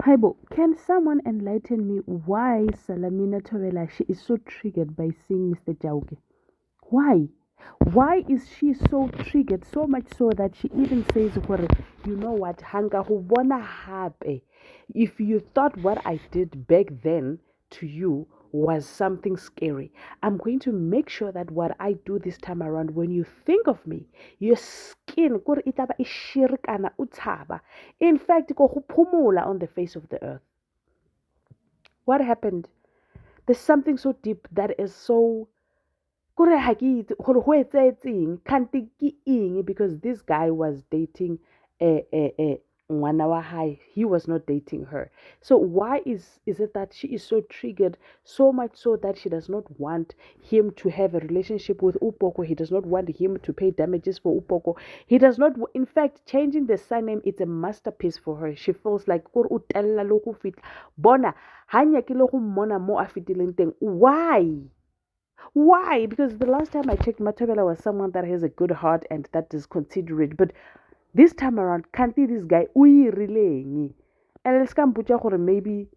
Haibo, can someone enlighten me why Salamina Tovela she is so triggered by seeing Mr. Jauke? Why? Why is she so triggered so much so that she even says, you know what, Hanga Hubona Habe. If you thought what I did back then to you was something scary, I'm going to make sure that what I do this time around, when you think of me, your skin kore itaba ishirikana utaba. In fact, ko hupumula on the face of the earth. What happened? There's something so deep that is so kore ha ke itse gore go etsetseng kante ke eng, because this guy was dating ngwana wa hae. He was not dating her. So why is it that she is so triggered, so much so that she does not want him to have a relationship with Upoko? He does not want him to pay damages for Upoko. He does not, in fact, changing the surname, it's a masterpiece for her. She feels like bona hanya ke le go mmona mo a fetileng teng. Why? Because the last time I checked, Matabela was someone that has a good heart and that is considerate. But this time around, can't see this guy. And let's come put maybe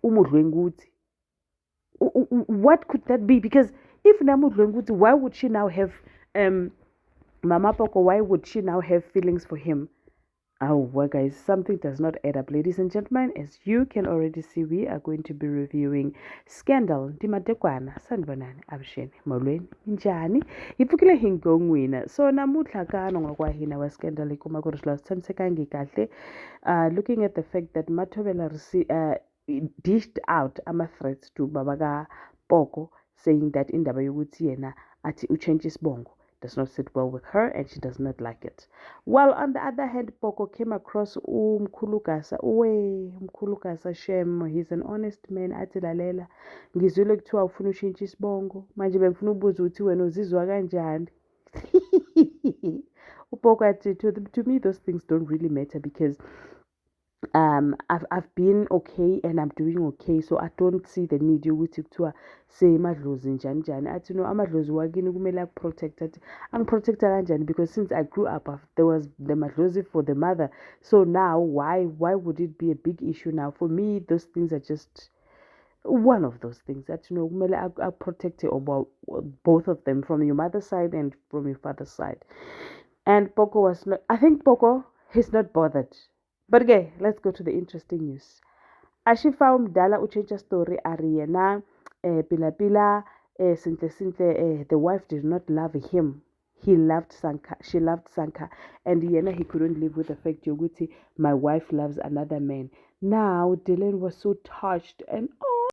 what could that be? Because if Namudlenguti, why would she now have Mama Poko? Why would she now have feelings for him? Oh, well, guys, something does not add up, ladies and gentlemen. As you can already see, we are going to be reviewing Scandal. Ndimadekwana, sanibonani, abusheni, molweni, njani? Ipfukile hingongwina. So namuhla ka nongokwa hina wa Scandal ikuma ku ri swilo tshamisekangi kahle. Looking at the fact that Mathobela dished out ama-threats to Babaga Poko, saying that indaba yokuthi yena athi uchange isibongo does not sit well with her and she does not like it. Well, on the other hand, Poko came across Umkhulukasa Shem. He's an honest man. Athi lalela, ngizwile kuthiwa ufuna ushintsha isibongo. Manje bengifuna ubuza ukuthi wena uzizwa kanjani. Upoko athi, to me those things don't really matter, because I've been okay and I'm doing okay, so I don't see the need yokuthi kuthiwa say amadlozi njani njani. Athi no, amadlozi wakini kumele akuprotect. Athi angiprotecta kanjani, because since I grew up there was the madlozi for the mother, so now why would it be a big issue now? For me, those things are just one of those things that kumele protect about both of them, from your mother's side and from your father's side. And Poko was not, I think Poko, he's not bothered. But okay, let's go to the interesting news. Ashifa Mdala uchenja story Ariana Pila Pila Sintle Sintle, the wife did not love him. He loved Sanka. She loved Sanka. And Yena, he couldn't live with the fact Yoguti, my wife loves another man. Now Dylan was so touched and